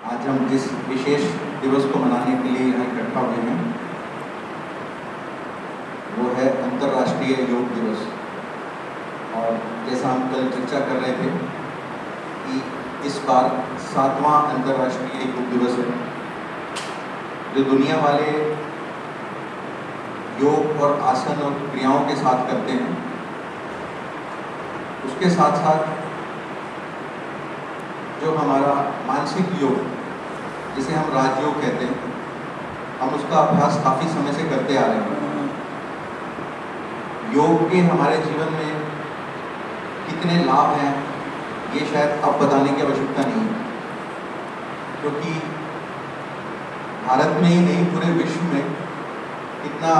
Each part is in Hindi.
आज हम इस विशेष दिवस को मनाने के लिए यहाँ इकट्ठा हुए हैं, वो है अंतर्राष्ट्रीय योग दिवस। और जैसा हम कल चर्चा कर रहे थे कि इस बार 7वां अंतर्राष्ट्रीय योग दिवस है। जो दुनिया वाले योग और आसन और क्रियाओं के साथ करते हैं, उसके साथ साथ जो हमारा मानसिक योग, जिसे हम राजयोग कहते हैं, हम उसका अभ्यास काफ़ी समय से करते आ रहे हैं। योग के हमारे जीवन में कितने लाभ हैं, ये शायद अब बताने की आवश्यकता नहीं है, क्योंकि भारत में ही नहीं पूरे विश्व में कितना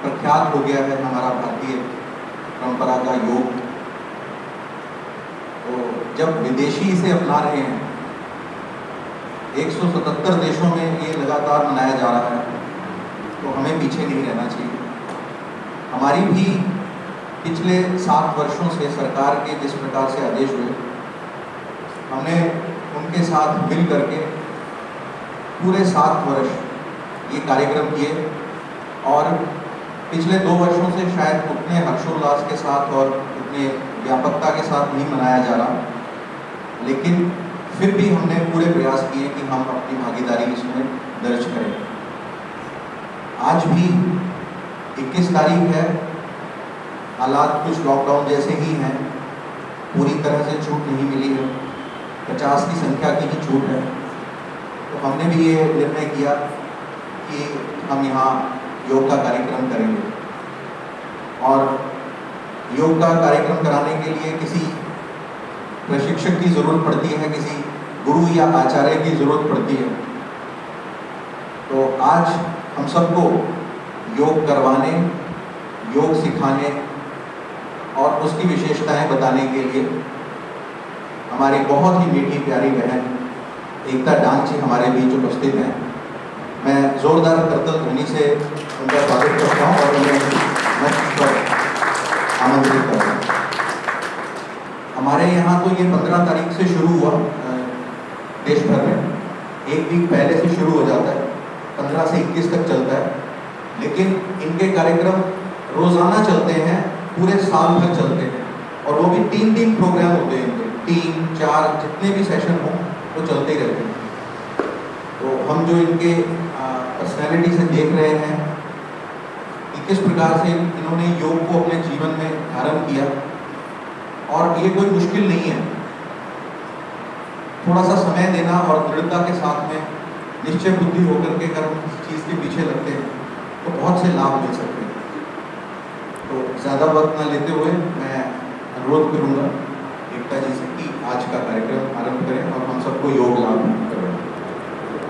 प्रख्यात हो गया है हमारा भारतीय परंपरा का योग। तो जब विदेशी इसे अपना रहे हैं, 177 देशों में ये लगातार मनाया जा रहा है, तो हमें पीछे नहीं रहना चाहिए। हमारी भी पिछले 7 वर्षों से सरकार के जिस प्रकार से आदेश हुए, हमने उनके साथ मिल करके पूरे 7 वर्ष ये कार्यक्रम किए। और पिछले 2 वर्षों से शायद उतने हर्षोल्लास के साथ और उतने व्यापकता के साथ नहीं मनाया जा रहा, लेकिन फिर भी हमने पूरे प्रयास किए कि हम अपनी भागीदारी इसमें दर्ज करें। आज भी 21 तारीख है, हालात कुछ लॉकडाउन जैसे ही हैं, पूरी तरह से छूट नहीं मिली है, 50 की संख्या की ही छूट है। तो हमने भी ये निर्णय किया कि हम यहाँ योग का कार्यक्रम करेंगे। और योग का कार्यक्रम कराने के लिए किसी प्रशिक्षक की ज़रूरत पड़ती है, किसी गुरु या आचार्य की ज़रूरत पड़ती है। तो आज हम सबको योग करवाने, योग सिखाने और उसकी विशेषताएं बताने के लिए हमारी बहुत ही मीठी प्यारी बहन एकता डांग जी हमारे बीच उपस्थित हैं। मैं जोरदार करतल ध्वनि से उनका स्वागत करता हूँ और उन्हें मंच पर आमंत्रित करता हूँ। हमारे यहाँ तो ये 15 तारीख से शुरू हुआ, देश भर में 1 वीक पहले से शुरू हो जाता है, 15 से 21 तक चलता है। लेकिन इनके कार्यक्रम रोज़ाना चलते हैं, पूरे साल भर चलते हैं। और वो भी 3 प्रोग्राम होते हैं इनके, 3-4 जितने भी सेशन हों वो चलते ही रहते हैं। तो हम जो इनके पर्सनैलिटी से देख रहे हैं कि किस प्रकार से इन्होंने योग को अपने जीवन में धारण किया, और ये कोई मुश्किल नहीं है। थोड़ा सा समय देना और दृढ़ता के साथ में निश्चय बुद्धि होकर के अगर हम किसी चीज़ के पीछे लगते हैं तो बहुत से लाभ मिल सकते हैं। तो ज़्यादा वक्त न लेते हुए मैं अनुरोध करूँगा एकता जी से कि आज का कार्यक्रम आरंभ करें और हम सबको योग लाभ करवाएं।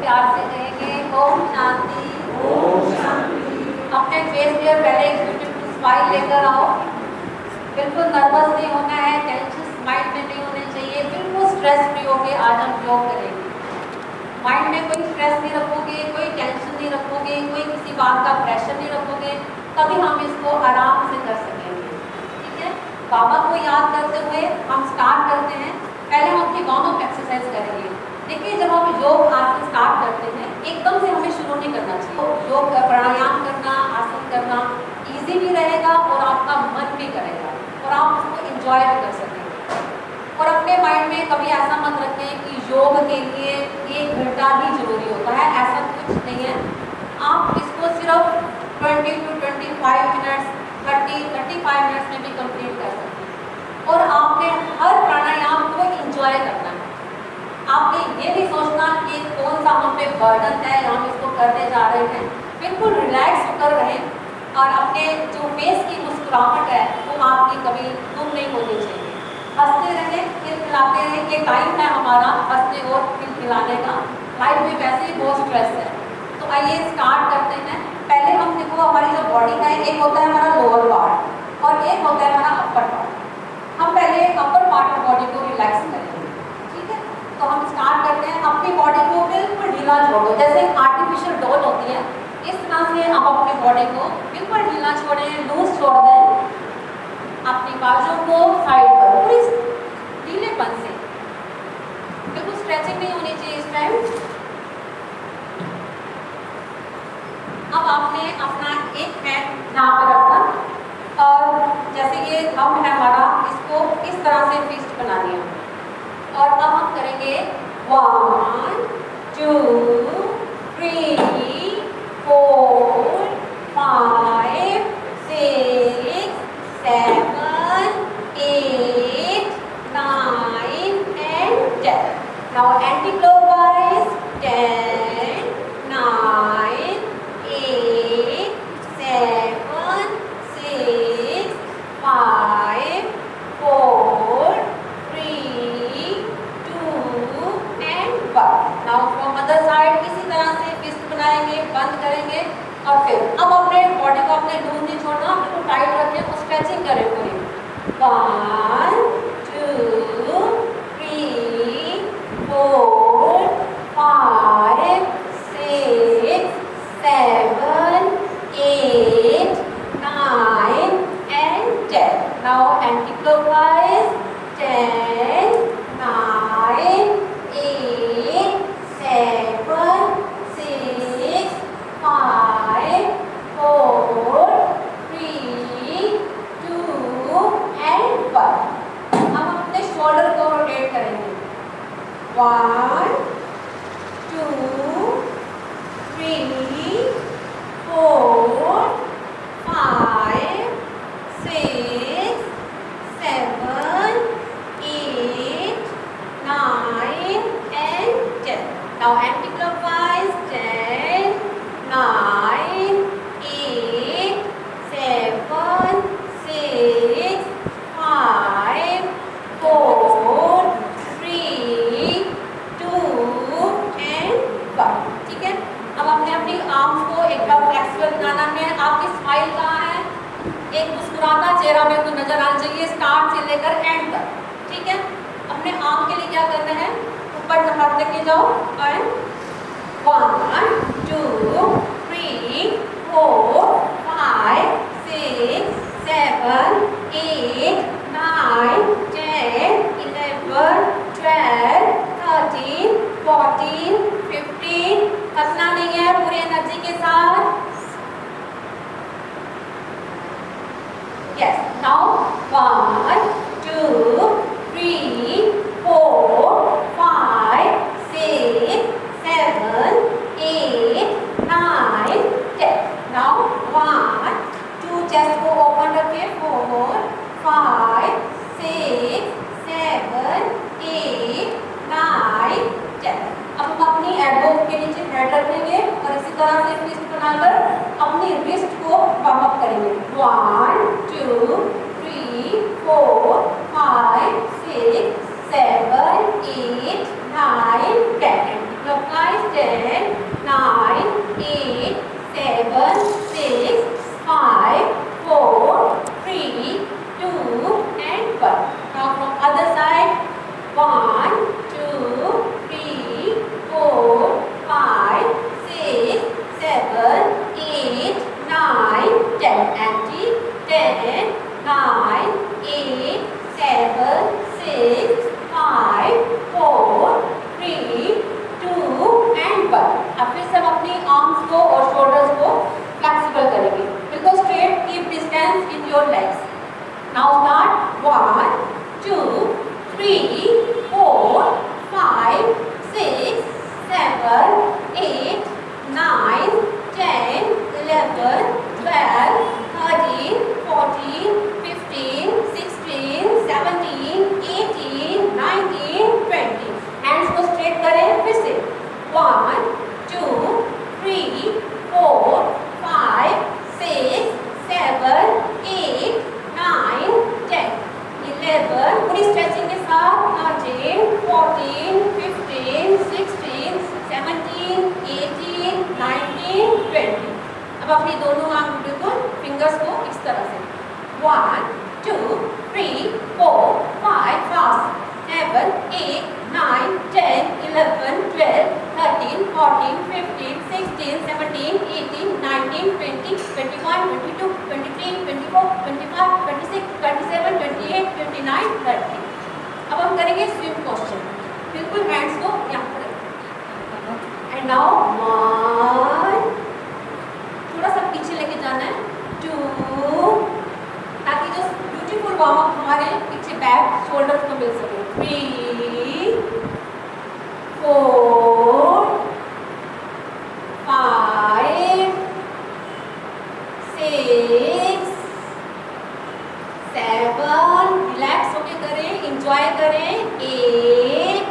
प्यार से कहेंगे ओम शांति। ओम शांति। अपने फेस पे पहले एक ब्यूटीफुल स्माइल लेकर आओ। बिल्कुल नर्वस नहीं होना है, टेंशन माइंड में नहीं होने चाहिए, बिल्कुल स्ट्रेस फ्री होके आज हम योग करेंगे। माइंड में कोई स्ट्रेस नहीं रखोगे, कोई टेंशन नहीं रखोगे, कोई किसी बात का प्रेशर नहीं रखोगे, तभी हम इसको आराम से कर सकेंगे। ठीक है, बाबा को याद करते हुए हम स्टार्ट करते हैं। पहले हम अपनी वार्म अप एक्सरसाइज करेंगे। देखिए, जब हम योग आसन स्टार्ट करते हैं, एकदम से हमें शुरू नहीं करना चाहिए। तो योग का प्राणायाम करना, आसन करना इजी भी रहेगा और आपका मन भी करेगा और आप उसको एंजॉय भी कर सकेंगे। और अपने माइंड में कभी ऐसा मत रखें कि योग के लिए 1 घंटा ही जरूरी होता है, ऐसा कुछ नहीं है। आप इसको सिर्फ 20 to 25 मिनट्स, 30-35 मिनट्स में भी कंप्लीट कर सकते हैं। और आपने हर प्राणायाम को एंजॉय करना है। आपने ये नहीं सोचना कि कौन सा हम पे बर्डन है या हम इसको करने जा रहे हैं। बिल्कुल रिलैक्स होकर रहें और अपने जो फेस की मुस्कुराहट है वो आपकी कभी गुम नहीं होनी चाहिए। हंसते रहें, खिलखिलाते रहें। ये टाइम है हमारा हंसने और खिलखिलाने का। लाइफ में वैसे ही बहुत स्ट्रेस है। तो आइए स्टार्ट करते हैं। पहले हम देखो, हमारी जो बॉडी का है, एक होता है हमारा लोअर पार्ट और एक होता है हमारा अपर पार्ट। हम पहले अपर पार्ट ऑफ बॉडी को रिलैक्स करेंगे। ठीक है, तो हम स्टार्ट करते हैं। अपनी बॉडी को बिल्कुल ढीला छोड़ो, जैसे एक आर्टिफिशियल डॉल होती है, इस तरह से आप अपनी बॉडी को बिल्कुल ढीला छोड़ें, लूज छोड़ दें। अपनी बाजू को साइड पर पूरी ढीलेपन से बिल्कुल स्ट्रेचिंग नहीं होनी चाहिए इस टाइम। अब आपने अपना एक हैंड यहाँ पर रखना और जैसे ये थंब है हमारा, इसको इस तरह से फिस्ट बना लिया और अब हम करेंगे 1 2 3 4 5 6 7 8 9 and 10. Now anti-clockwise 10 9 8 7 6 5 4 3 2 and 1. Now from other side इसी तरह से फिस्ट बनाएंगे, बंद करेंगे और फिर अब अपने बॉडी को अपने लूज नहीं छोड़ना, बिल्कुल टाइट रखें और स्ट्रेचिंग करें पूरी। 1 2 3 4 5 6 7 8 9 and 10. Now anti-clockwise 10 9 8 7 6 5 4 3 2 and 1. हम अपने शोल्डर को रोटेट करेंगे। 1 2 3 4 5 6 7 8 9 and 10. Now anti-clockwise 10 9 8 7 6 5 4 3 2 and 1. ठीक है, अब आपने अपनी आर्म्स को एक बार फ्लेक्सिबल बनाना है। आपकी स्माइल कहाँ है? एक मुस्कुराता चेहरा मेरे को नजर आना चाहिए स्टार्ट से लेकर एंड तक। ठीक है, अपने आर्म के लिए क्या करना है? ऊपर हाथ लेके जाओ एंड 1 2 3 4 5 6 7 8 9 10 11 12 13 14 15। हंसना नहीं है, पूरी एनर्जी के साथ। Yes. Now 1 2 3 4 5 6 7 8 9 10. Now 1 2 chest को open रखिए। 4 5 6 7 8 9 10. अब हम अपनी एल्बो के नीचे हेड रखेंगे और इसी तरह से फिस्ट बनाकर अपनी रिस्ट को वार्म अप करेंगे। 1 2 3 4 5 6 7 8 9 10. Clockwise 10 9 8 7 6 5 4 3 2 and 1. Now from other side 1 2 3 4 5 6 7 8 9 10. Empty 10 9 8 7 6 5 4 3 2 and 1. अब फिर सब अपनी आर्म्स को और शोल्डर्स को फ्लेक्सिबल करेंगे, बिल्कुल straight. Keep distance in your legs. Now start 1 2 3 4 5 6 7 8 9 10 11 12 13 14 15 16 17 18 19 20. Hands को स्ट्रेट करें फिर से। 1 2 3 4 5 6 7 8 9 10 11. पूरी स्ट्रेचिंग के साथ 13 14 15 16 17 18 19 20. अब अपनी दोनों आंगुलियों को फिंगर्स को इस तरह से 1 2 3 4 5 fast 7 8 9 10 11 12 13 14 15 16 17 18 19 20 21 22 23 24 25 26 27 28 29 30. अब हम करेंगे स्विम पोस्चर। बिल्कुल हैंड्स को एंड नाउ 1, थोड़ा सा पीछे लेके जाना है, 2, ताकि जो ब्यूटीफुल वार्म अप हमारे पीछे बैक शोल्डर्स को मिल सके, 3, 4, 5, 6, 7, रिलैक्स होके करें, इंजॉय करें, 8,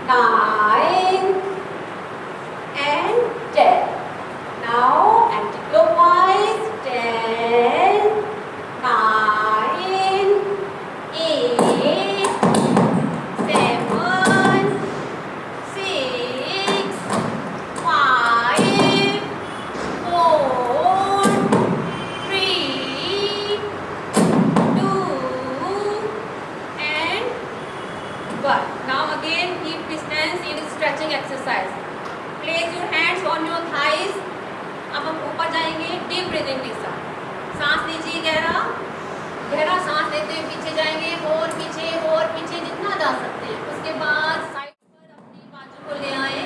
9 and 10. Now anti-clockwise, 10, 9, 8, 7, 6, 5, 4, 3, 2 and 1. Now again keep distance in stretching exercise. Place your hands on your thighs. अब हम ऊपर जाएंगे डीप ब्रीदिंग के साथ. सांस लीजिए गहरा, गहरा सांस लेते हुए पीछे जाएंगे और पीछे जितना जा सकते हैं. उसके बाद साइड पर अपनी बाजू को ले आए,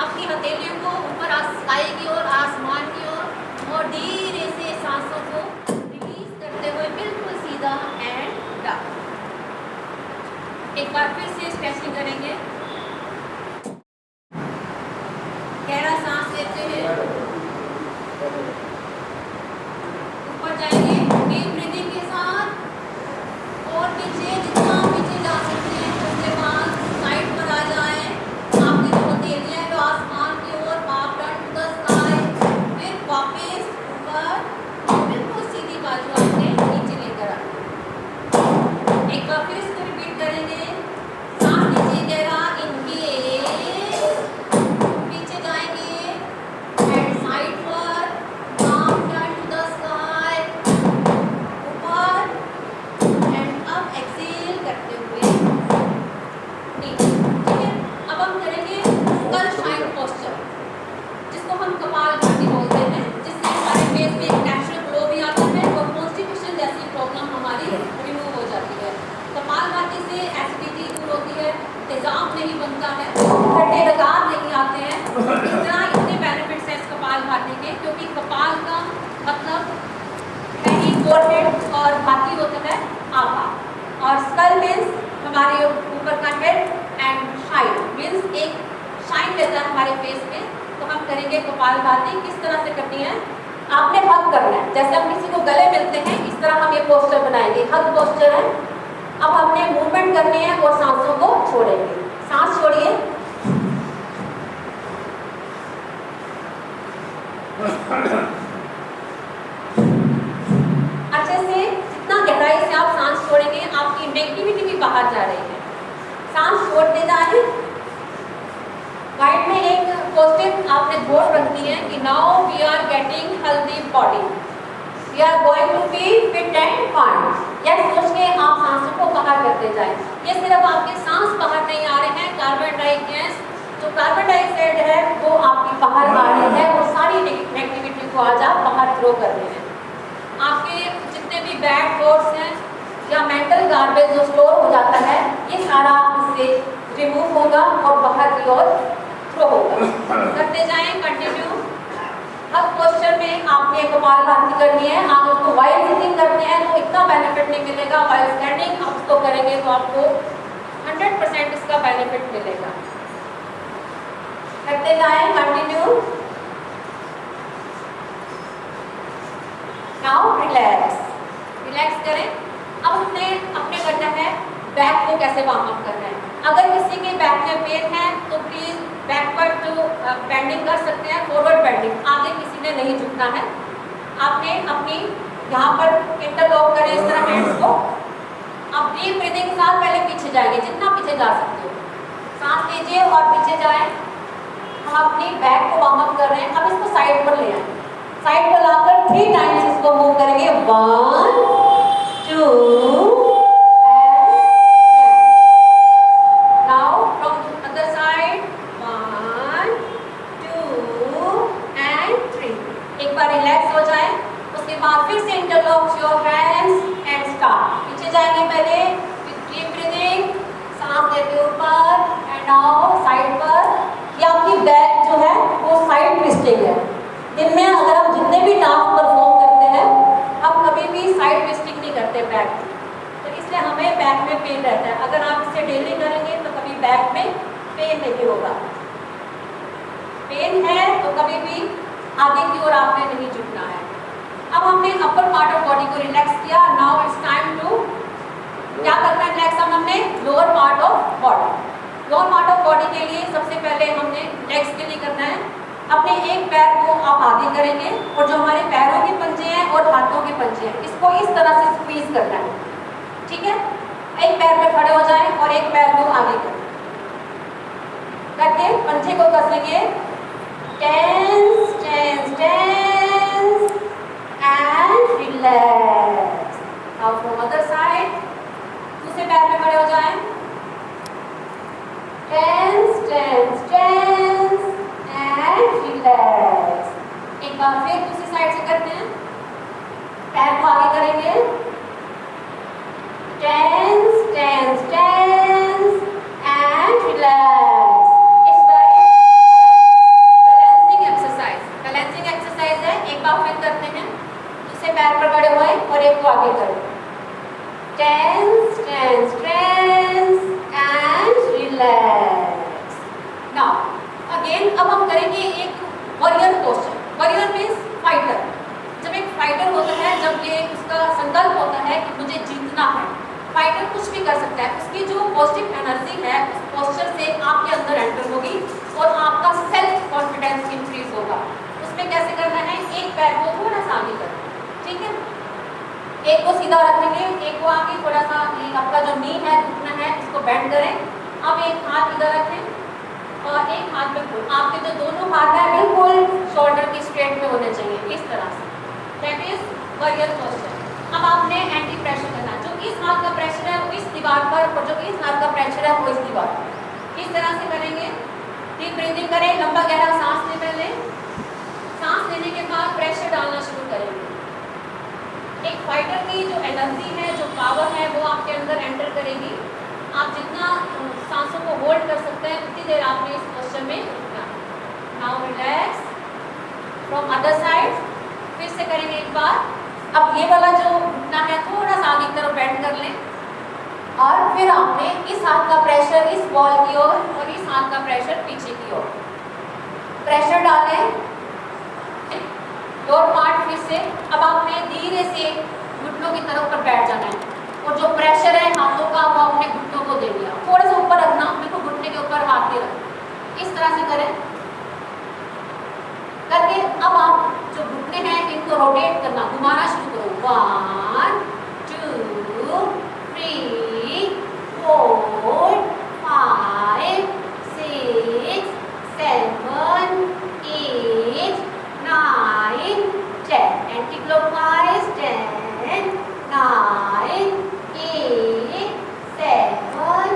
अपनी हथेलियों को ऊपर स्काई की ओर, आसमान की ओर, और धीरे से सांसों को रिलीज करते हुए बिल्कुल सीधा एंड डाउन. एक बार फिर से स्ट्रेचिंग करेंगे. गहरा सांस लेते हुए ऊपर जाएंगे डीप ब्रीदिंग के साथ, और पीछे जितना पीछे जा सकते हैं. उसके बाद साइड पर आ जाए, आपकी जो हथेलियां जो आसमान की ओर, पाप टर्न टू द स्काई. फिर वापस ऊपर, बिल्कुल सीधी बाजू आपने नीचे लेकर आए. एक बार फिर इसको रिपीट करेंगे. सांस लीजिए गहरा, इनहेल, पीछे जाएंगे एंड साइड पर, palm turn to the sky, ऊपर, एंड अब एक्सेल करते हुए नीचे. ठीक है, अब हम करेंगे स्कल शाइन पोस्चर, जिसको हम कपालभाति बोलते हैं, जिससे हमारे फेस में एक नेचुरल ग्लो भी आता है और कॉन्स्टिपेशन जैसी प्रॉब्लम हमारी रिमूव हो जाती है. कपालभाति से एसिडिटी दूर होती है, तेजाब नहीं बनता है, खट्टे लगार नहीं आते हैं. इतने बेनिफिट्स हैं इस कपालभाति के, क्योंकि कपाल का मतलब है ही फोरहेड और भाती होता है आभा, और स्कल मीन्स हमारे ऊपर का हेड, एंड शाइन मीन्स एक शाइन रहता है हमारे फेस में. तो हम करेंगे कपालभाति. किस तरह से करनी है? आपने हग करना है. जैसे हम किसी को गले मिलते हैं, इस तरह हम ये पोस्चर बनाएंगे. हग पोस्चर है. अब हमने मूवमेंट करनी है और सांसों को छोड़ेंगे. सांस छोड़िए. अच्छे से, जितना गहराई से आप सांस छोड़ेंगे, आपकी नेगेटिविटी भी बाहर जा रही है. सांस छोड़ते जाए. माइंड में एक पॉजिटिव आपने घोष रखनी है कि now we are getting healthy body, we are going to be fit and fine. यह सोच के आप सांसों को बाहर करते जाएं. ये सिर्फ आपके सांस बाहर नहीं आ रहे हैं, कार्बन डाइऑक्साइड जो कार्बन डाइऑक्साइड है वो आपकी बाहर आ रही है, और सारी नेगेटिविटी को आज आप बाहर थ्रो कर रहे हैं. आपके जितने भी बैड थॉट्स हैं या मेंटल गार्बेज जो स्टोर हो जाता है, ये सारा इससे रिमूव होगा और बाहर की ओर थ्रो होगा. करते जाएं, कंटिन्यू. हर पोस्चर में आपने कपालभाति करनी है. आप उसको वाइल सिटिंग करते हैं तो इतना बेनिफिट नहीं मिलेगा. वाइल स्टैंडिंग आप उसको करेंगे तो आपको 100% इसका बेनिफिट मिलेगा. करते जाएं, कंटिन्यू. Now relax. रिलैक्स करें. अब अपने करना है बैक को कैसे वार्म अप करना है. अगर किसी के बैक में पेन है तो प्लीज बैकवर्ड जो बेंडिंग कर सकते हैं, फॉरवर्ड बेंडिंग. आगे किसी ने नहीं झुकना है. आपने अपनी यहाँ पर इंटरलॉक करें इस तरह हैंड्स को. अब डीप ब्रीदिंग के साथ पहले पीछे जाएंगे, जितना पीछे जा सकते हो. सांस लीजिए और पीछे जाएं. हम अपनी बैक को वार्म अप कर रहे हैं. अब इसको साइड पर ले आए. साइड पर लाकर 3 टाइम्स इसको मूव करेंगे. 1, 2 रिलैक्स हो जाए. उसके बाद फिर से interlock your hands and start. पीछे जाएंगे पहले, डीप ब्रीदिंग, सांस लेते ऊपर, एंड नाउ साइड यही है। दिन में अगर हम जितने भी टास्क परफॉर्म करते हैं, हम कभी भी साइड ट्विस्टिंग नहीं करते बैक में, तो इसलिए हमें बैक में पेन रहता है। अगर आप इसे डेली करेंगे तो कभी बैक में पेन नहीं होगा। पेन है तो कभी भी आगे की ओर आपने नहीं झुकना है। अब हमने अपर पार्ट ऑफ बॉडी को रिलैक्स किया। नाउ इट्स टाइम टू क्या करना है नेक्स्ट, हमने lower part of body. Lower part of body के लिए सबसे पहले हमने लेग्स के लिए करना है। अपने एक पैर को आप आगे करेंगे और जो हमारे पैरों के पंजे हैं और हाथों के पंजे हैं, इसको इस तरह से स्क्वीज करना है। ठीक है, एक पैर पे खड़े हो जाएं और एक पैर को आगे करें करके पंजे को कसेंगे। Tense tense tense and relax. Now from other side, दूसरे पैर पे खड़े हो जाएं। Tense tense tense and relax. एक बार फिर दूसरी साइड से करते हैं। पैर को आगे करेंगे। Tense tense tense and relax. It's very balancing exercise. Balancing exercise है। एक बार फिर करते हैं। दूसरे पैर पर खड़े हुए और एक को आगे करें। Tense tense tense and relax. Now again अब हम करेंगे एक warrior posture. Warrior means fighter. जब एक फाइटर होता है, जब ये उसका संकल्प होता है कि मुझे जीतना है, फाइटर कुछ भी कर सकता है। उसकी जो पॉजिटिव एनर्जी है उस पोस्चर से आपके अंदर एंटर होगी और आपका सेल्फ कॉन्फिडेंस इंक्रीज होगा। उसमें कैसे करना है, एक पैर को थोड़ा सा आगे करना है। ठीक है, एक को सीधा रखेंगे, एक को आगे थोड़ा सा, आपका जो नी है घुटना है इसको बेंड करें। अब एक हाथ इधर रखें और एक हाथ बिल्कुल, आपके जो दोनों हाथ है बिल्कुल शोल्डर की स्ट्रेट में होने चाहिए, इस तरह से। That is warrior posture. अब आपने एंटी प्रेशर करना, जो इस हाथ का प्रेशर है वो इस दीवार पर और जो इस हाथ का प्रेशर है वो इस दीवार पर। इस तरह से करेंगे। डीप ब्रीदिंग करें, लंबा गहरा सांस ले। पहले सांस लेने के बाद प्रेशर डालना शुरू करेंगे। एक फाइटर की जो एनर्जी है, जो पावर है, वो आपके अंदर एंटर करेगी। आप जितना सांसों को होल्ड कर सकते हैं उतनी देर आपने इस पोस्चर में रुकना है। Now relax. From other side फिर से करेंगे एक बार। अब ये वाला जो घुटना है थोड़ा सा आगे की तरफ बेंड कर लें और फिर आपने इस हाथ का प्रेशर इस वॉल की ओर और इस हाथ का प्रेशर पीछे की ओर प्रेशर डालें। लोअर पार्ट फिर से। अब आपने धीरे से घुटनों की तरफ पर बैठ जाना है और जो प्रेशर है हाथों का वो अपने घुटनों को दे दिया। थोड़ा सा ऊपर रखना, बिल्कुल घुटने के ऊपर हाथ नहीं रखना। इस तरह से करें करके अब आप जो घुटने हैं इनको रोटेट करना, घुमाना शुरू करो। 1 2 3 4 5 6 7 8 9 10। Anti clockwise 10 9 8 7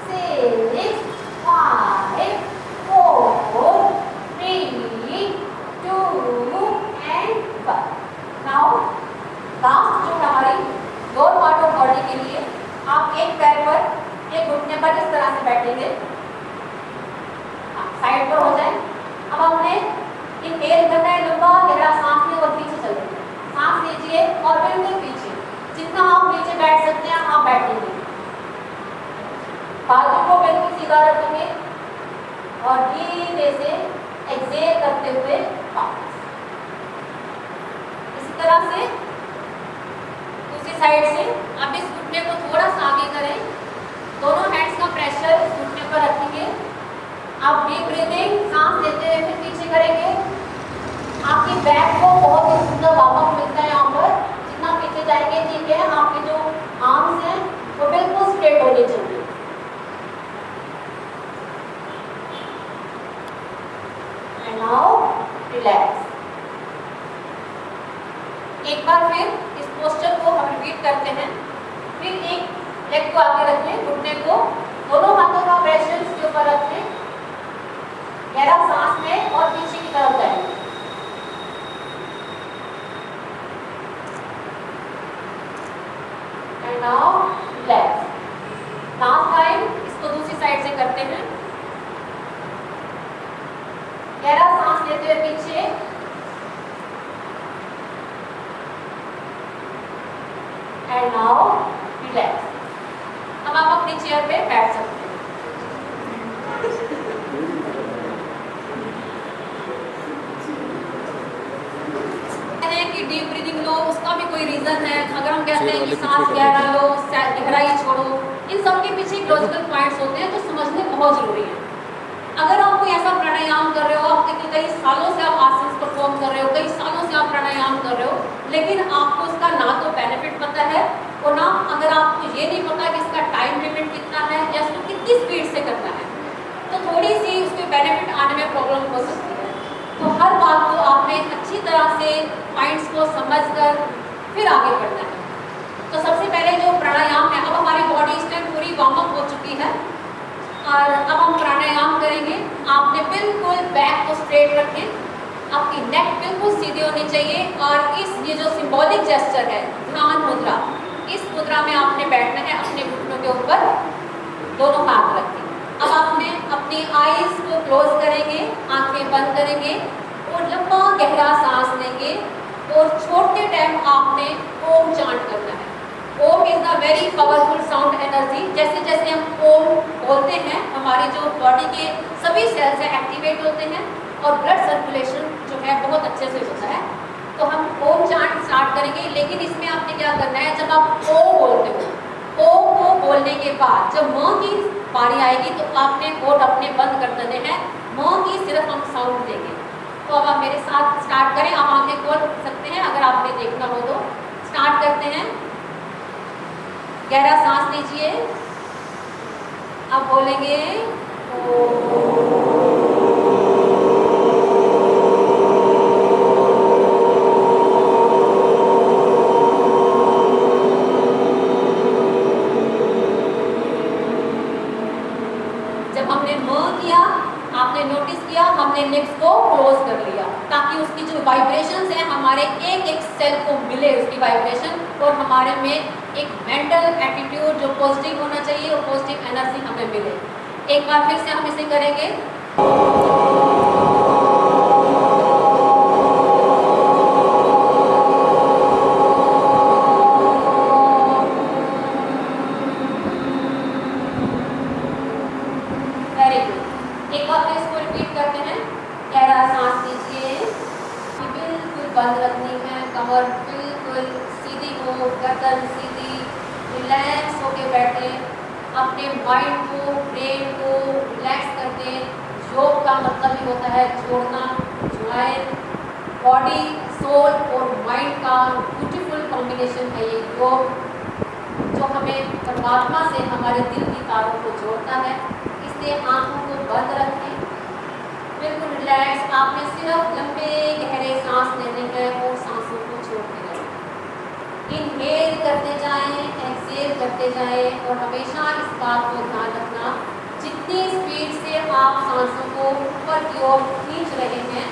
6 5 4 3 2 and 1। Now last जो हमारी लोअर पार्ट ऑफ बॉडी के लिए, आप एक पैर पर एक घुटने पर इस तरह से बैठेंगे, साइड पर हो जाए। अब हमने इनहेल करना है, लंबा गहरा सांस लें और पीछे चलेंगे। सांस लीजिए और बिल्कुल पीछे, जितना आप नीचे बैठ सकते हैं आप बैठेंगे। बाजू को बिल्कुल सीधा रखेंगे और धीरे से एक्सेल करते हुए वापस। इसी तरह से दूसरी साइड से अब इस घुटने को थोड़ा सा आगे करें, दोनों हैंड्स का प्रेशर इस घुटने पर रखेंगे। आप डीप ब्रीदिंग सांस लेते हुए फिर पीछे करेंगे। आपकी बैक को बहुत ही सुंदर वार्मअप मिलता है यहाँ पर। जितना पीछे जाएंगे ठीक है, आपके जो आर्म्स हैं वो बिल्कुल स्ट्रेट होने चाहिए। And now relax. एक बार फिर इस पोस्चर को हम रिपीट करते हैं। फिर एक लेग को आगे रखें, घुटने को दोनों हाथों का प्रेशर इसके ऊपर रखें, गहरा सांस लें और पीछे की तरफ जाएंगे। And now relax. Last time इसको दूसरी साइड से करते हैं। गहरा सांस सांस लेते हुए पीछे, एंड नाउ रिलैक्स। अब आप अपनी चेयर पे बैठ सकते हैं। कहते हैं कि डीप ब्रीदिंग लो, उसका भी कोई रीजन है। अगर हम कहते हैं कि सांस गहरा लो, गहराई छोड़ो, इन सब के पीछे लॉजिकल पॉइंट्स होते हैं जो समझने बहुत जरूरी है। अगर आप कोई ऐसा प्राणायाम कर रहे हो, आप कई सालों से आप आसन परफॉर्म कर रहे हो, कई सालों से आप प्राणायाम कर रहे हो, लेकिन आपको उसका ना तो बेनिफिट पता है और ना अगर आपको ये नहीं पता कि इसका टाइम लिमिट कितना है या इसको कितनी स्पीड से करना है, तो थोड़ी सी उसके बेनिफिट आने में प्रॉब्लम हो सकती है। तो हर बात को आपने अच्छी तरह से पॉइंट्स को समझकर फिर आगे बढ़ना है। तो सबसे पहले जो प्राणायाम है, अब हमारी बॉडी इस टाइम पूरी वार्म अप हो चुकी है और अब हम प्राणायाम करेंगे। आपने बिल्कुल बैक को स्ट्रेट रखें, आपकी नेक बिल्कुल सीधी होनी चाहिए और ये जो सिंबॉलिक जेस्चर है, ध्यान मुद्रा, इस मुद्रा में आपने बैठना है अपने घुटनों के ऊपर दोनों हाथ रख के। अब आपने अपनी आईज को क्लोज करेंगे, आंखें बंद करेंगे और लंबा गहरा सांस लेंगे और छोड़ते टाइम आपने ओम चांट करना है। Om is a very powerful sound energy. जैसे जैसे हम ओम बोलते हैं, हमारे जो बॉडी के सभी सेल्स हैं एक्टिवेट होते हैं और ब्लड सर्कुलेशन जो है बहुत अच्छे से होता है। तो हम ओम चांट स्टार्ट करेंगे, लेकिन इसमें आपने क्या करना है, जब आप ओ बोलते हो, ओ को बोलने के बाद जब म की बारी आएगी तो आपने होठ अपने बंद कर देने हैं, म की सिर्फ हम साउंड देंगे। तो अब आप मेरे साथ स्टार्ट करें। आप आंखें खोल सकते हैं अगर आपने देखना हो तो। स्टार्ट करते हैं। गहरा सांस लीजिए। अब बोलेंगे जब हमने म किया, आपने नोटिस किया हमने लिप्स को क्लोज कर लिया ताकि उसकी जो वाइब्रेशंस है हमारे एक एक सेल को मिले उसकी वाइब्रेशन, और हमारे में एक मेंटल एटीट्यूड जो पॉजिटिव होना चाहिए और पॉजिटिव एनर्जी हमें मिले। एक बार फिर से हम इसे करेंगे। Very good. एक बार फिर इसको रिपीट करते हैं। गहरा सांस लीजिए, बिल्कुल बंद रखनी है, कमर बिल्कुल सीधी हो, गर्दन सीधी, रिलैक्स होके बैठे, अपने माइंड को, ब्रेन को रिलैक्स कर दें। योग का मतलब ही होता है जोड़ना, ज्वाइन। बॉडी, सोल और माइंड का ब्यूटीफुल कॉम्बिनेशन है ये योग, जो हमें परमात्मा से हमारे दिल की तारों को जोड़ता है। इसलिए आंखों को बंद रखें, बिल्कुल रिलैक्स। आपने सिर्फ लंबे गहरे सांस लेने हैं और सांसों को छोड़ते रहें। इनहेल करते जाएं, एक्सहेल करते जाएं और हमेशा इस बात को ध्यान रखना, जितनी स्पीड से आप सांसों को ऊपर की ओर खींच रहे हैं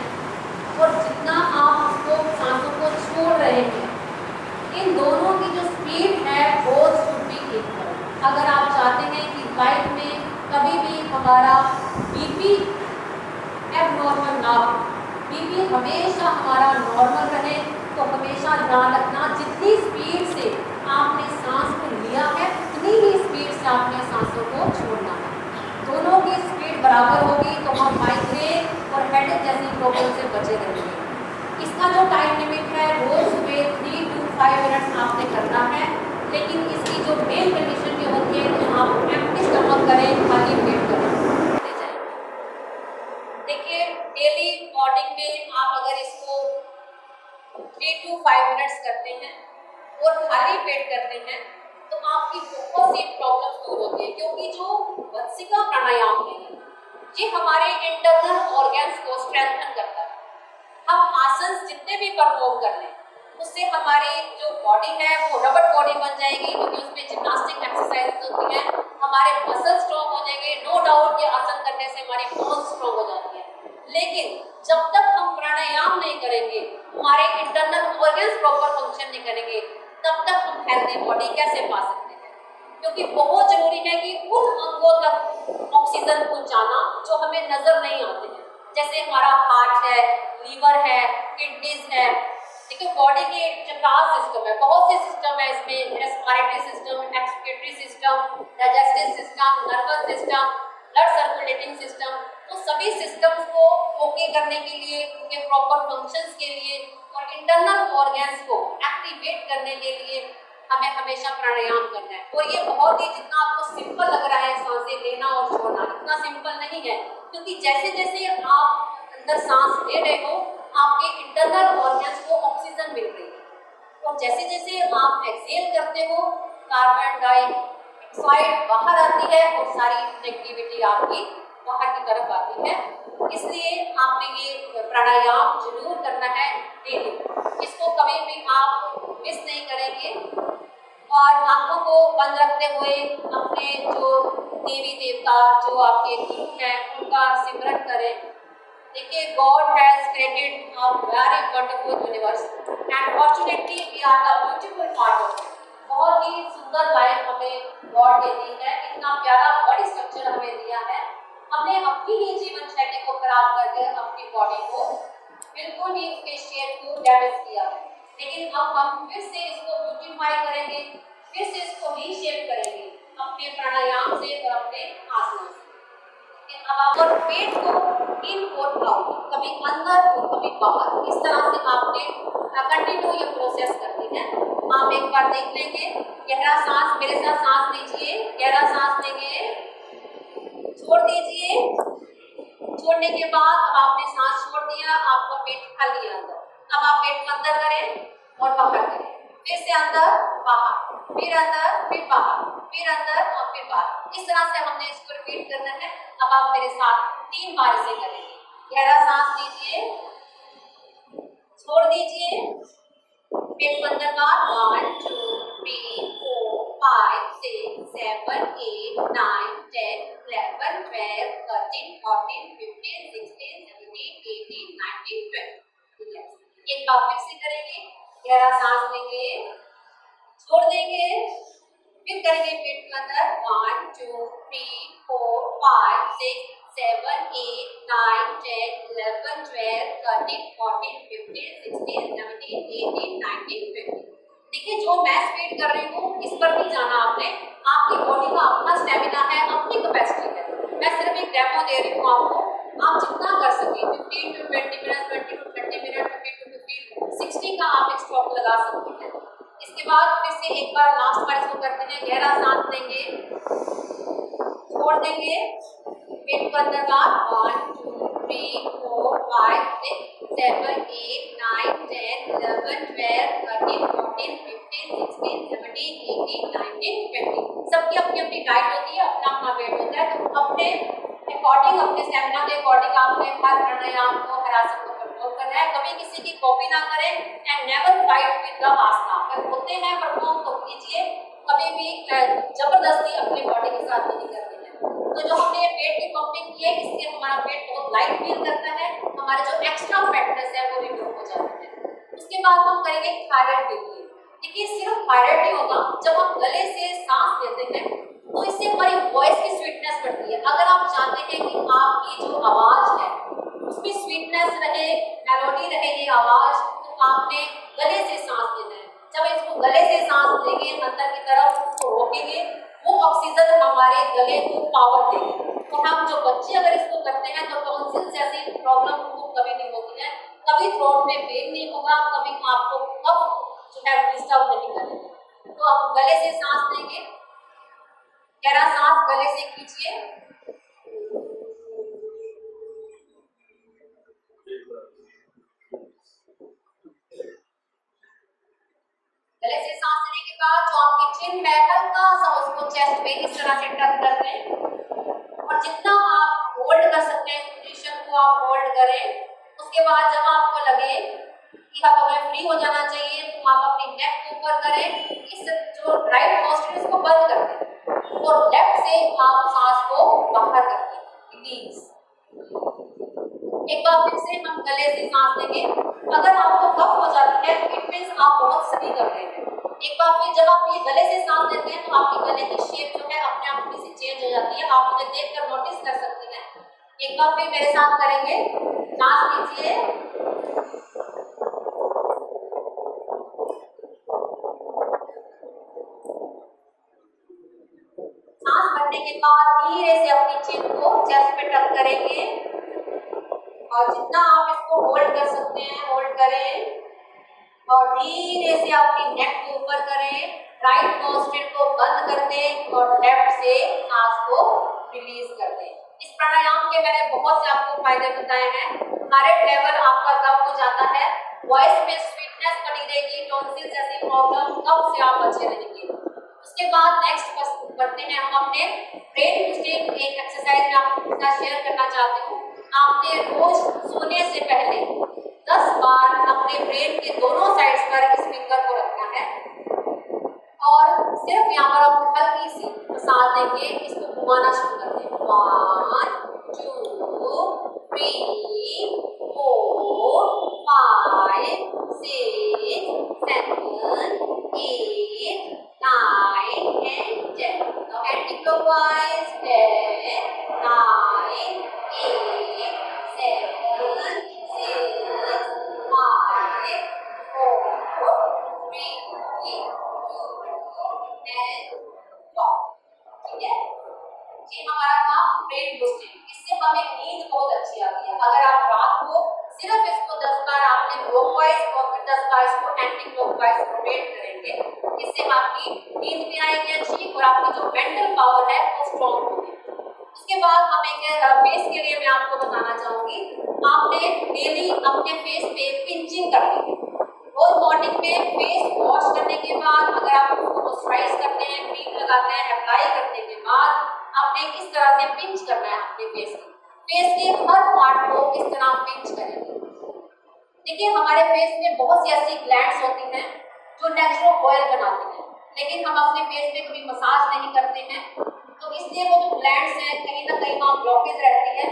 और जितना आप उसको सांसों को छोड़ रहे हैं, इन दोनों की जो स्पीड है बोथ शुड बी इक्वल। अगर आप चाहते हैं कि लाइफ में कभी भी हमारा बीपी एबनॉर्मल ना हो, बीपी हमेशा हमारा नॉर्मल रहे, तो हमेशा ध्यान रखना जितनी स्पीड से आपने सांस को लिया है उतनी ही स्पीड से आपने सांसों को छोड़ना है। दोनों की स्पीड बराबर होगी तो हम माइग्रेन और हेडेक जैसी प्रॉब्लम से बचे रहेंगे। इसका जो टाइम लिमिट है रोज सुबह 3 to 5 मिनट्स आपने करना है, लेकिन इसकी जो मेन कंडीशन ये होती है कि आप एम्प्टी स्टमक करें, खाली पेट करें। देखिए डेली मॉर्निंग में आप अगर इसको 3 to 5 मिनट्स करते हैं और खाली पेट करते हैं तो आपकी बहुत सी प्रॉब्लम दूर होती है, क्योंकि जो वत्सिका प्राणायाम है ये हमारे इंटरनल ऑर्गन्स को स्ट्रेंथन करता है। हम आसन जितने भी परफॉर्म कर लें उससे हमारी जो बॉडी है वो रबड़ बॉडी बन जाएगी, क्योंकि उसमें जिम्नास्टिक एक्सरसाइज होती हैं, हमारे मसल स्ट्रॉन्ग हो जाएंगे। नो डाउट ये आसन करने से हमारी बोन स्ट्रॉन्ग हो जाती है, लेकिन जब तक हम प्राणायाम नहीं करेंगे, हमारे इंटरनल ऑर्गन्स प्रॉपर फंक्शन नहीं करेंगे, तब तक हम हेल्दी बॉडी कैसे पा सकते हैं? क्योंकि बहुत जरूरी है कि उन अंगों तक ऑक्सीजन पहुंचाना जो हमें नजर नहीं आते हैं। जैसे हमारा हार्ट है, लीवर है, किडनीज है। देखिए बॉडी के 4 सिस्टम है, बहुत से सिस्टम है इसमें, respiratory system, excretory system, digestive system, nervous system, blood circulating system. तो सभी सिस्टम्स को ओके करने के लिए, उनके प्रॉपर फंक्शंस के लिए और इंटरनल ऑर्गन्स को एक्टिवेट करने के लिए हमें हमेशा प्राणायाम करना है। और ये बहुत ही, जितना आपको सिंपल लग रहा है सांसें लेना और छोड़ना, इतना सिंपल नहीं है, क्योंकि जैसे जैसे आप अंदर सांस ले रहे हो आपके इंटरनल ऑर्गन्स को ऑक्सीजन मिल रही है, और जैसे जैसे आप एक्सहेल करते हो कार्बन डाइऑक्साइड बाहर आती है और सारी नेगेटिविटी आपकी बाहर की तरफ आती है। इसलिए आपने ये प्राणायाम जरूर करना है डेली, इसको कभी भी आप मिस नहीं करेंगे। और आंखों को बंद रखते हुए अपने जो देवी देवता, जो आपके गुरु हैं, उनका सिमरन करें। देखिए, God has created a very wonderful universe and fortunately we are the beautiful part of it. बहुत ही सुंदर लाइफ हमें गॉड ने दी है, इतना प्यारा बॉडी स्ट्रक्चर हमें दिया है। हमने अपनी ही जीवन शैली को खराब करके अपनी बॉडी को बिल्कुल ही उसके शेप को डैमेज किया है। लेकिन अब हम फिर से इसको ब्यूटीफाई करेंगे, फिर से इसको रीशेप करेंगे अपने प्राणायाम से और अपने आसनों से। अब आप और पेट को इन और आउट, कभी अंदर और कभी बाहर, इस तरह से आपने कंटिन्यू ये प्रोसेस करनी है। आप एक बार देख लेंगे, गहरा सांस, मेरे साथ सांस लीजिए, गहरा सांस लेंगे, छोड़ दीजिए। छोड़ने के बाद अब आपने सांस छोड़ दिया, आपका पेट खाली है अंदर। अब आप पेट को अंदर करें और बाहर करें, फिर से अंदर बाहर, फिर अंदर फिर बाहर, फिर अंदर और फिर बाहर। इस तरह से हमने इसको रिपीट करना है। अब आप मेरे साथ 3 बार इसे करेंगे। गहरा सांस लीजिए, छोड़ दीजिए, पेट को अंदर का 1 2 3 4 5 6 7 8 9 10 11 12 13 14 15 16 17 18 19 20। एक बार फिर से करेंगे, गहरा सांस लेंगे, छोड़ देंगे, फिर करेंगे पेट के अंदर 1 2 3 4 5 6 7 8 9 10 11 12 13 14 15 16 17 18 19 20। देखिए, जो मैं स्पीड कर रही हूँ इस पर नहीं जाना आपने, आपकी बॉडी का अपना स्टेमिना है, अपनी कैपेसिटी है। मैं सिर्फ एक डेमो दे रही हूँ आपको, आप जितना कर सके 15 to 20 minute, 20 to 30 minute, 50 to 50, 60 का आप एक स्टॉप लगा सकते हैं। इसके बाद फिर से एक बार लास्ट बार इसको करते हैं। गहरा सांस लेंगे, छोड़ देंगे, पेट को अंदर का 1 2 3 4 5 6 7 8 9 10 11 12 13 14 15 16 17 18 19 20। सबकी अपनी अपनी डाइट होती है, अपना अपना वेट होता है, तो अपने अकॉर्डिंग, अपने स्टेमिना के अकॉर्डिंग आपने हर प्राणायाम को, हर आसन को कंट्रोल करना है। कभी किसी की कॉपी ना करें and never fight with the asana. अगर होते हैं परफॉर्म तो कीजिए, कभी भी जबरदस्ती अपनी बॉडी के साथ नहीं करते हैं। तो जो हमने पेट की पंपिंग की है, इससे हमारा पेट बहुत लाइट फील करता है, हमारे जो एक्स्ट्रा फैटनेस है वो रिमूव हो जाती है। उसके बाद हम करेंगे थायराइड के लिए। देखिए, सिर्फ थायराइड नहीं होगा, जब हम गले से सांस लेते हैं तो इससे हमारी वॉइस की स्वीटनेस बढ़ती है। अगर आप चाहते हैं कि आपकी जो आवाज है उसमें स्वीटनेस रहे, मेलोडी रहे, ये आवाज, तो आपने गले से सांस लेना है। जब इसको गले से सांस लेंगे, अंदर की तरफ उसको रोकेंगे, वो ऑक्सीजन हमारे गले को पावर देगी। तो हम जो बच्चे अगर इसको करते हैं तो टॉन्सिल जैसी प्रॉब्लम उनको कभी नहीं होती है, कभी थ्रोट में पेन नहीं होगा, कभी आपको कफ जो है डिस्टर्ब नहीं करेगा। तो आप गले से सांस लेंगे, गहरा सांस गले से खींचिए, गले से सांस लेने के बाद जो आपकी चिन है, हल्का सा उसको चेस्ट पे इस तरह से टच कर दें, और जितना आप होल्ड कर सकते हैं पोजीशन को आप होल्ड करें। उसके बाद जब आपको लगे कि अब हमें फ्री हो जाना चाहिए, तो आप अपनी नेक को ऊपर करें, इस जो राइट नॉस्ट्रिल इसको बंद कर दें और लेफ्ट से आप सांस को बाहर कर दें, रिलीज। एक बार फिर से हम गले से सांस लेंगे। अगर आपको कफ हो जाती है तो इट मींस आप बहुत सही कर रहे हैं। एक बार फिर जब आप ये गले से सांस लेते हैं तो आपके गले की शेप जो है अपने आप से चेंज हो जाती है, आप उसे देखकर नोटिस कर सकते हैं। एक बार फिर मेरे साथ करेंगे, सांस लीजिए, सांस भरने के बाद धीरे से अपनी चिन को चेस्ट पे टच करेंगे और जितना आप इसको होल्ड कर सकते हैं होल्ड करें और धीरे से अपनी नेक को ऊपर करें, राइट नोस्ट्रिल को बंद कर दें और लेफ्ट से सांस को रिलीज कर दें। इस प्राणायाम के मैंने बहुत से आपको फायदे बताए हैं। हार्ट लेवल आपका कम हो जाता है, वॉइस में स्वीटनेस बनी रहेगी, टॉन्सिल जैसी प्रॉब्लम कब से आप बचे रहेंगे। उसके बाद नेक्स्ट करते हैं हम अपने ब्रेन ट्विस्टिंग एक एक्सरसाइज में आपके साथ शेयर करना चाहती हूँ। आपने रोज सोने से पहले 10 बार अपने ब्रेन के दोनों साइड्स पर इस फिंगर को रखना है और सिर्फ यहाँ पर आप हल्की सी मसाज देंगे, इसको घुमाना शुरू कर दें। 1 2 3 4 5 6 7 8 9 and 10. Now anti-clockwise 10 9 8 7 6 5 4 3 and 4. ठीक है, ये हमारा था ब्रेन बूस्टिंग। इससे हमें नींद बहुत अच्छी आती है। अगर आप रात को सिर्फ इसको 10 बार आपने क्लॉकवाइज और फिर 10 बार इसको एंटी क्लॉकवाइज रोटेट करेंगे, इससे आपकी नींद भी आएगी अच्छी और आपकी जो मेंटल पावर है वो स्ट्रॉन्ग होगी। उसके बाद हम एक फेस के लिए मैं आपको बताना चाहूंगी, आपने डेली अपने फेस पे पिंचिंग करनी है। रोज मॉर्निंग में फेस वॉश करने के बाद अगर आप उसको मॉइस्चराइज करते हैं, क्रीम लगाते हैं, अप्लाई करने के बाद आपने इस तरह से पिंच करना है अपने फेस के हर पार्ट को इस तरह पिंच करेंगे। देखिए हमारे फेस में बहुत सी ऐसी ग्लैंड्स होती हैं जो नेचुरल ऑयल बनाती हैं, लेकिन हम अपने फेस पे कभी मसाज नहीं करते हैं, तो इसलिए वो जो ग्लैंड्स हैं कहीं ना कहीं वहाँ ब्लॉकेज रहती है।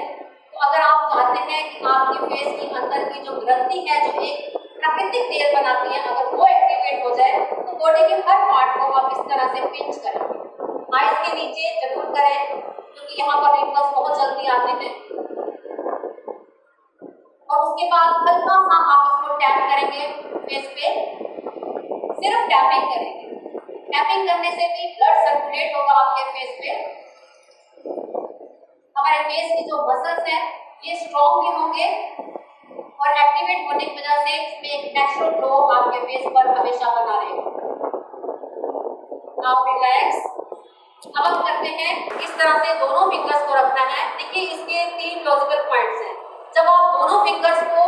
तो अगर आप चाहते हैं कि आपके फेस के अंदर की जो ग्रंथि है जो एक प्राकृतिक तेल बनाती है, अगर वो एक्टिवेट हो जाए तो बॉडी के हर पार्ट को आप इस तरह से पिंच करेंगे। आइज के नीचे जरूर करें क्योंकि यहाँ पर रिंकल्स बहुत जल्दी आते हैं। और उसके बाद हल्का सा आप इसको टैप करेंगे फेस पे, सिर्फ टैपिंग करेंगे। टैपिंग करने से भी ब्लड सर्कुलेट होगा आपके फेस पे, हमारे फेस की जो मसल्स हैं ये स्ट्रॉन्ग भी होंगे और एक्टिवेट होने की वजह से इसमें एक नेचुरल ग्लो आपके फेस पर हमेशा बना रहेगा। Now relax. अब हम करते हैं इस तरह से दोनों फिंगर्स को रखना है। देखिए इसके 3 लॉजिकल पॉइंट्स हैं। जब आप दोनों फिंगर्स को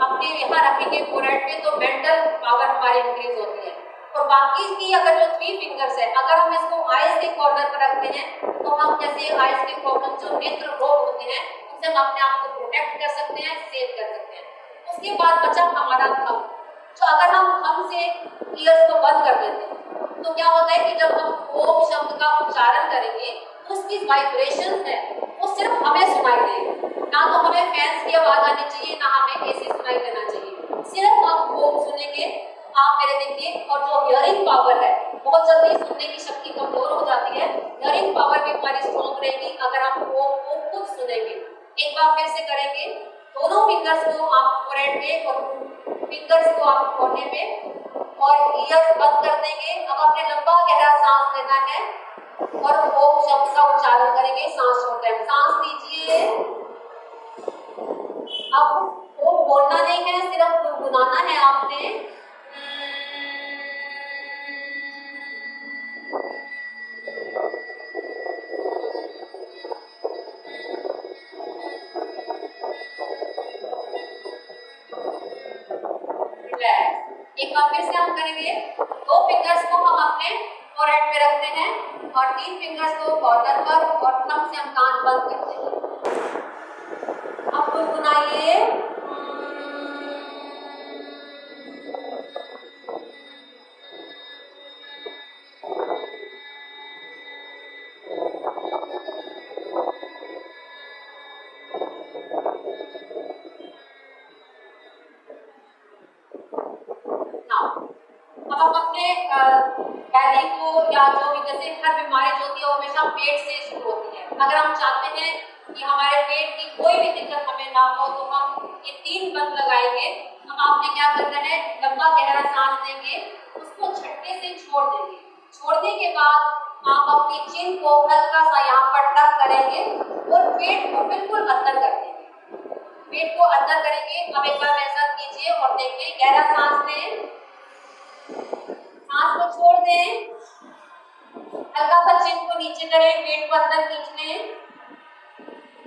अपने यहाँ रखेंगे फोरहेड पे तो मेंटल पावर हमारी इंक्रीज होती है। और बाकी की अगर जो 3 फिंगर्स है, अगर हम इसको आइज के कॉर्नर पर रखते हैं तो हम जैसे आइज के प्रॉब्लम जो नेत्र रोग होते हैं उनसे हम अपने आप को प्रोटेक्ट कर सकते हैं, सेव कर सकते हैं। उसके बाद बचा हमारा थंब। तो अगर हम थंब से ईयर्स को बंद कर देते हैं तो क्या होता है कि जब हम ओम शब्द का उच्चारण करेंगे तो उसकी वाइब्रेशंस है वो सिर्फ हमें सुनाई देगी। ना तो हमें फैंस की आवाज आनी चाहिए, ना हमें एसी सुनाई देना चाहिए। सिर्फ हम ओम सुनेंगे। आप मेरे देखिए, और जो हियरिंग पावर है बहुत जल्दी सुनने की शक्ति कमजोर हो जाती है, हियरिंग पावर भी हमारी स्ट्रॉन्ग रहेगी अगर हम ओम को खुद सुनेंगे। एक बार फिर से करेंगे, दोनों फिंगर्स को आप फोरहेड पे और फिंगर्स को आप कोने पे और ईयर्स बंद कर देंगे। अब आपने लंबा गहरा सांस लेना है और ओम शब्द का उच्चारण करेंगे। सांस छोड़ते हैं, सांस लीजिए। अब ओम बोलना नहीं है, सिर्फ गुनगुनाना है आपने। एक बार फिर से हम करेंगे। 2 फिंगर्स को हम अपने फोरहेड पे रखते हैं और 3 फिंगर्स को कॉर्नर पर और थंब से हम कान बंद करते हैं। अब गुनगुनाइए। अब हम अपने बैली को या जो भी, जैसे हर बीमारी जो होती है वो हमेशा पेट से शुरू होती है। अगर हम चाहते हैं कि हमारे पेट की कोई भी दिक्कत हमें ना हो, तो हम ये 3 बंद लगाएंगे। अब आपने क्या करना है, लंबा गहरा सांस लेंगे, उसको झटके से छोड़ देंगे। छोड़ने के बाद आप अपनी चिन को हल्का सा यहाँ पर टक करेंगे और पेट को बिल्कुल अंदर कर देंगे। पेट को अंदर करेंगे। अब एक बार ऐसा कीजिए और देखें, गहरा सांस लें, सांस को छोड़ दें, हल्का सा चिन को नीचे करें, पेट को अंदर खींच लें।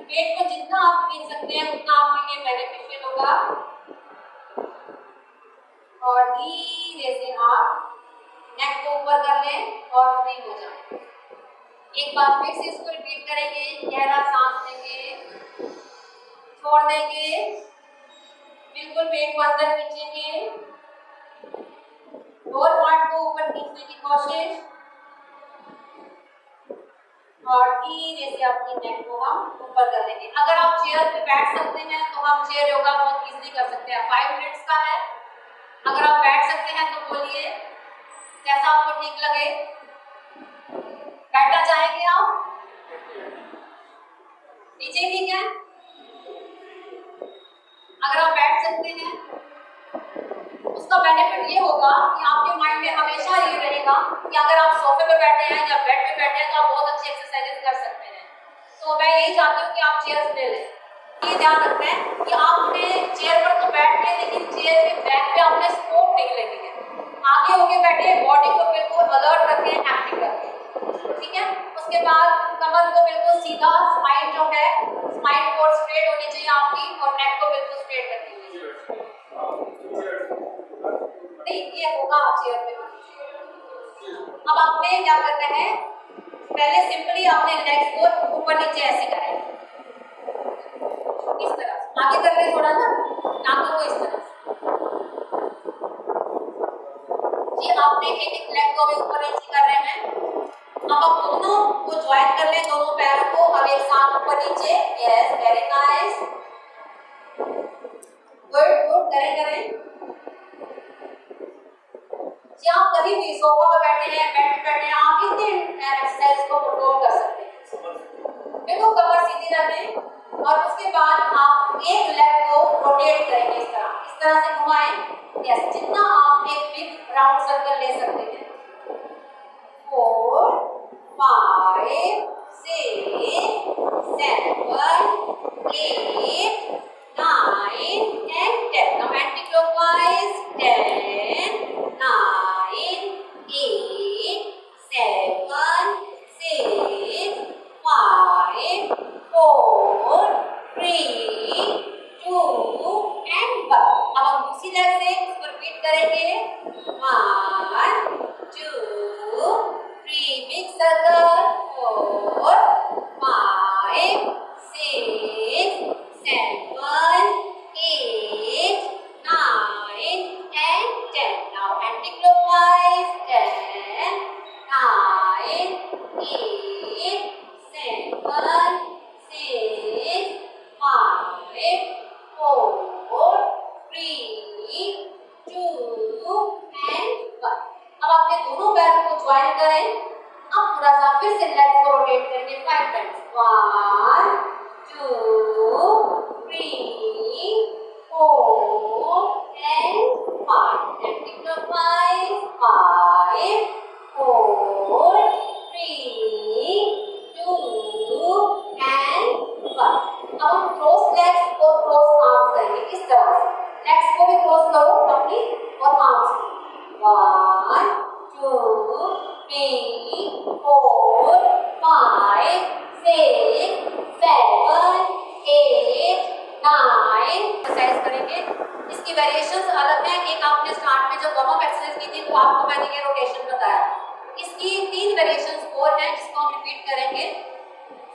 पेट को जितना आप खींच सकते हैं उतना आपके लिए बेनिफिशियल होगा। और धीरे से आप नेक को ऊपर कर लें और फ्री हो जाएं। एक बार फिर से इसको रिपीट करेंगे। गहरा सांस लेंगे, छोड़ देंगे, बिल्कुल पेट को अंदर खींचेंगे, लोअर पार्ट को ऊपर खींचने की कोशिश, और धीरे से अपनी नेक को हम ऊपर कर लेंगे। अगर आप चेयर पे बैठ सकते हैं तो हम चेयर योगा बहुत इजीली कर सकते हैं, 5 मिनट्स का है। अगर आप बैठ सकते हैं तो बोलिए कैसा आपको ठीक लगे। बैठना चाहेंगे आप? नीचे ठीक है। अगर आप बैठ सकते हैं उसका बेनिफिट ये होगा कि आपके माइंड में हमेशा ये रहेगा कि अगर आप सोफे पे बैठे हैं या बेड पे बैठे हैं तो आप बहुत अच्छी एक्सरसाइजेस कर सकते हैं। तो मैं यही चाहती हूँ कि आप चेयर्स ले लें। ये ध्यान रखना है कि आपने चेयर पर तो बैठ के, लेकिन चेयर के बैक पे आपने सपोर्ट नहीं लेनी है। आगे होके बैठे, बॉडी को बिल्कुल अलर्ट रखें, एक्टिव रखें, ठीक है। उसके बाद कमर को बिल्कुल सीधा, स्पाइन जो है स्पाइन कोड स्ट्रेट होनी चाहिए आपकी, और नेक को बिल्कुल स्ट्रेट करनी चाहिए। नहीं, ये होगा चेयर पे। अब आपने क्या करना है, पहले सिंपली आपने लेग्स को ऊपर नीचे ऐसे करें, इस तरह आगे कर रहे थोड़ा ना, टांगों को इस तरह जी। आपने एक लेग को भी ऊपर नीचे कर रहे हैं। अब आप दोनों को ज्वाइन कर लें, दोनों पैरों को अब एक साथ ऊपर नीचे। Yes, very nice, good good, करें। जी आप कभी भी सोफा पर बैठे हैं, बेड पे बैठे हैं, आप इस एक्सरसाइज को परफॉर्म कर सकते हैं। देखो, कमर सीधी रखें और उसके बाद आप एक लेग को रोटेट करेंगे, इस तरह से घुमाएं। यस, जितना आप एक बिग राउंड सर्कल ले सकते हैं। 4 5 6 7 8 9 and 10. Now anti-clockwise. 10 9 8 7 6 5 4 3 2 and 1. अब हम दूसरी लेग से इसको रिपीट करेंगे। 1 2 3 big circle, 4 5 6 7 8 9 and 10. Now anti-clockwise. 10 9 8 7 6 5 4 3 2 and 1. अब आपने दोनों पैरों को ज्वाइन करें। अब थोड़ा सा फिर से लेग को रोटेट करेंगे 5 टाइम्स। 1 2 3 4 and 5. Anti-clockwise. 5 4 3 2 and 1. अब हम क्रॉस लेग्स और क्रॉस आर्म्स करेंगे, इस तरह से। लेग्स को भी क्रॉस करो अपनी और आर्म्स को। 1 2 3 4 5 6 7 8 9 एक्सरसाइज करेंगे। इसकी वेरिएशंस अलग हैं। एक आपने स्टार्ट में जब वार्म अप एक्सरसाइज की थी तो आपको मैंने ये रोटेशन बताया। इसकी 3 वेरिएशंस और हैं जिसको हम रिपीट करेंगे।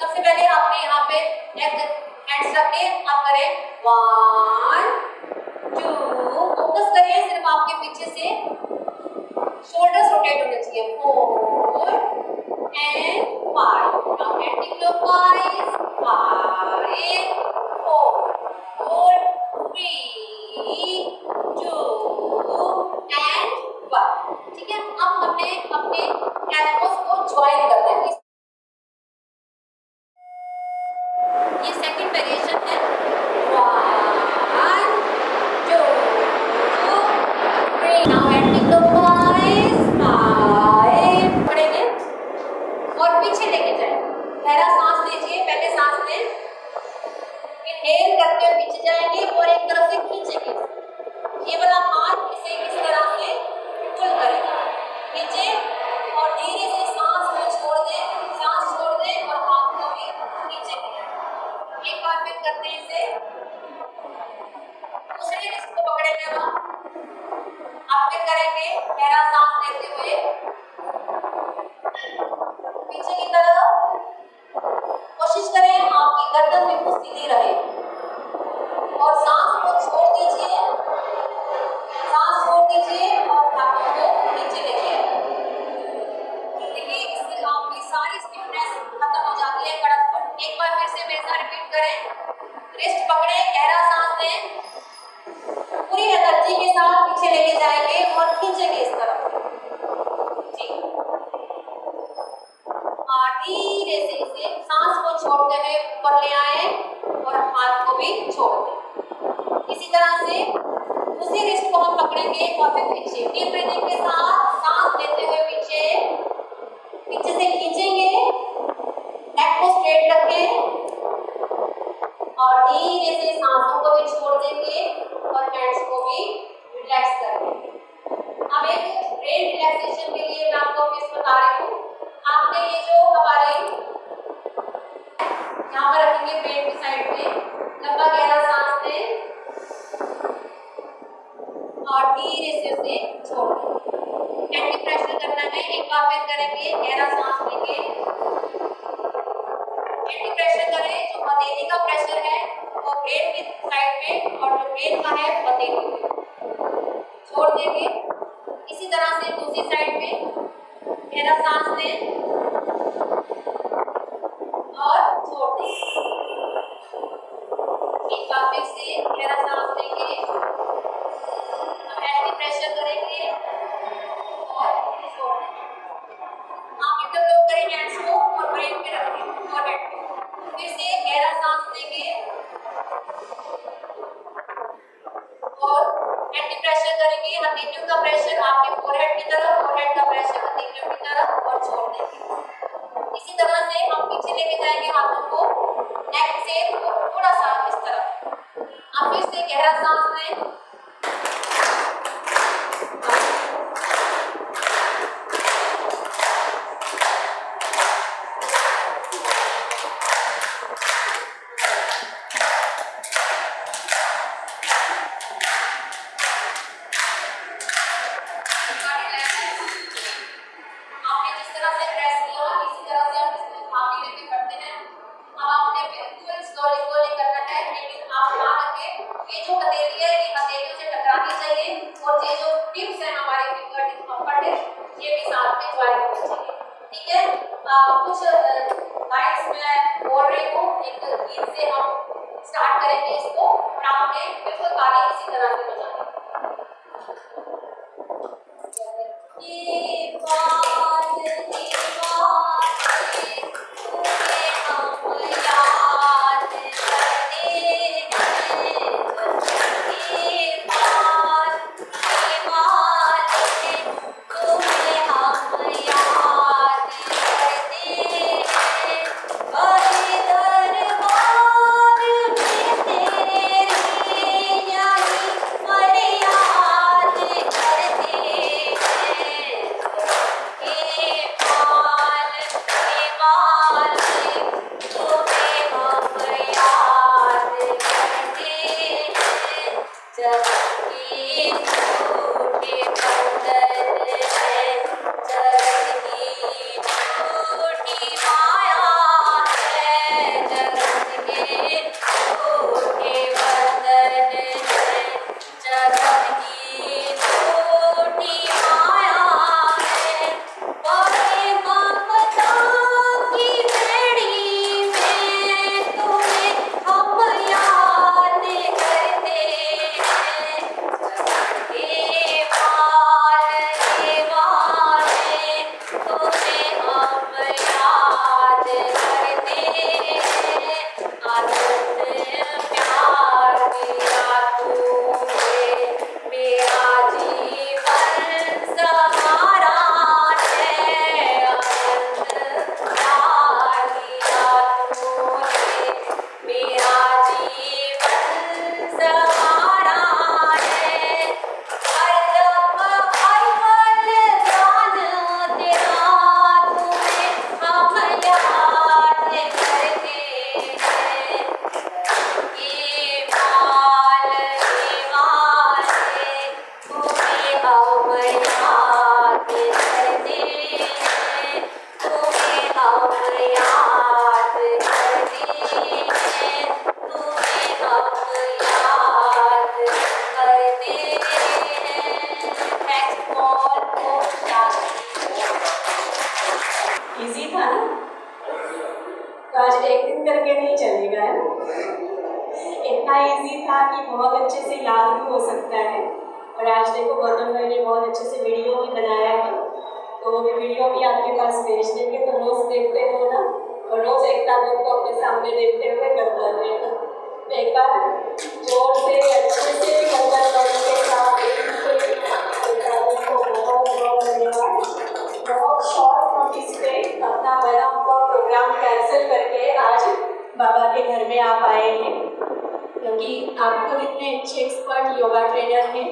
सबसे पहले आपने यहाँ पे लेग हैंड्स रख के आप करें 1 2, फोकस करिए सिर्फ आपके पीछे से, शोल्डर्स रोटेट होने चाहिए। 4 and 5. Now anti-clockwise. 5 4 3 2 and 1. ठीक है। अब हमने अपने एल्बोस को ज्वाइन करना है। बार फिर करते हैं इसे, दूसरे रिस्ट को पकड़ेंगे अब फिर करेंगे गहरा सांस लेते हुए पीछे की तरफ। कोशिश करें आपकी गर्दन बिल्कुल सीधी रहे और सांस को छोड़ दीजिए, सांस छोड़ दीजिए और हाथों को नीचे लेके आइए। देखिए इससे आपकी सारी स्टिफनेस खत्म हो जाती है कड़कपन। एक बार फिर से मेरे साथ रिपीट करें, रिस्ट पकड़े, गहरा सांस लें, पूरी एनर्जी के साथ पीछे लेके जाएंगे और खींचेंगे इस तरफ। ठीक, धीरे से इसे सांस को छोड़ते हुए ऊपर ले आए और हाथ को भी छोड़ दें। इसी तरह से दूसरी रिस्ट को हम पकड़ेंगे और फिर पीछे डीप ब्रीथिंग के साथ सांस लेते हुए पीछे से खींचेंगे, नेक को स्ट्रेट रखें और धीरे से सांसों को भी छोड़ देंगे और हैंड्स को भी रिलैक्स कर देंगे। अब एक ब्रेन रिलैक्सेशन के लिए मैं आपको फिर बता रही हूँ। आपने ये जो हमारे यहाँ पर रखेंगे पेट की साइड में, लंबा गहरा सांस लें और धीरे से उसे छोड़ दें। एंटी प्रेशर करना है, एक बार फिर करेंगे, गहरा सांस लेंगे, एंटी प्रेशर करें। जो हथेली का प्रेशर है वो ब्रेन की साइड में और जो ब्रेन का है हथेली में छोड़ देंगे। इसी तरह से दूसरी साइड में गहरा सांस लें और छोड़ देंगे। एक बार फिर से गहरा सांस लेंगे, एंटी प्रेशर करेंगे और छोड़ देंगे। आप इंटरलॉक करें हैंड्स को और ब्रेन पे रखें फोरहेड पे। फिर से गहरा सांस लेंगे और एंटी प्रेशर करेंगे, हथेलियों का प्रेशर आपके फोरहेड की तरफ, फोरहेड का प्रेशर हथेलियों की तरफ और छोड़ देंगे। इसी तरह से हम पीछे लेके जाएंगे हाथों को, नेक से थोड़ा सा इस तरफ। आप फिर से गहरा सांस लें, और ये जो टिप्स हैं हमारे फिंगर टिप्स अपर टिप्स ये भी साथ में ज्वाइन होनी चाहिए। ठीक है, कुछ लाइन्स मैं बोल रही हूँ, एक गीत से हम स्टार्ट करेंगे इसको और आपने बिल्कुल ताली इसी तरह से बजानी। ये बात इतना इजी था कि बहुत अच्छे से याद भी हो सकता है। और आज देखो गौतम भाई ने बहुत अच्छे से वीडियो भी बनाया है, तो वो वीडियो भी आपके पास भेज देंगे, तो रोज़ देखते हो ना, और रोज़ एक तारीख को अपने सामने देखते हुए करते रहना। एक बार जोर से अच्छे से करकर करने के साथ बहुत बहुत धन्यवाद। बहुत शॉर्ट नोटिस पे अपना बना हुआ प्रोग्राम कैंसिल करके आज बाबा के घर में आप आए हैं, क्योंकि आप खुद इतने अच्छे एक्सपर्ट योगा ट्रेनर हैं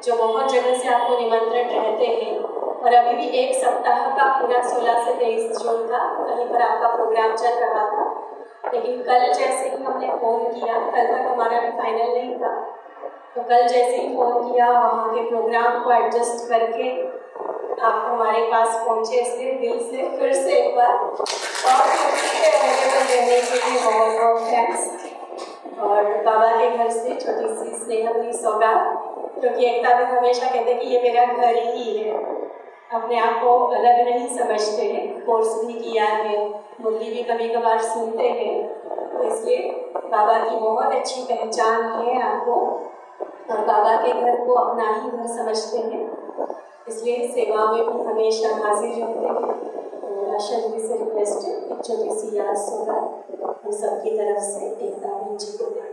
जो बहुत जगह से आपको निमंत्रण रहते हैं, और अभी भी एक सप्ताह का पूरा 16 से 23 जून का कहीं पर आपका प्रोग्राम चल रहा था। लेकिन कल जैसे ही हमने फ़ोन किया, कल तक हमारा भी फाइनल नहीं था, तो कल जैसे ही फ़ोन किया वहाँ के प्रोग्राम को एडजस्ट करके आप हमारे पास पहुँचे, इसलिए दिल से फिर से एक बार और अवेलेबल रहने के लिए बहुत बहुत थैंक्स। और बाबा के घर से छोटी सी स्नेह भरी सौगात, क्योंकि एकता भी हमेशा कहते कि ये मेरा घर ही है, अपने आप को अलग नहीं समझते हैं, कोर्स भी किया है, मुरली भी कभी कभार सुनते हैं, तो इसलिए बाबा की बहुत अच्छी पहचान है आपको, और बाबा के घर को अपना ही घर समझते हैं, इसलिए सेवा में भी हमेशा हाजिर रहते हैं। तो आशा जी से रिक्वेस्ट है, एक छोटी सी याद सौगात हम सबकी तरफ से एकता जी को दें।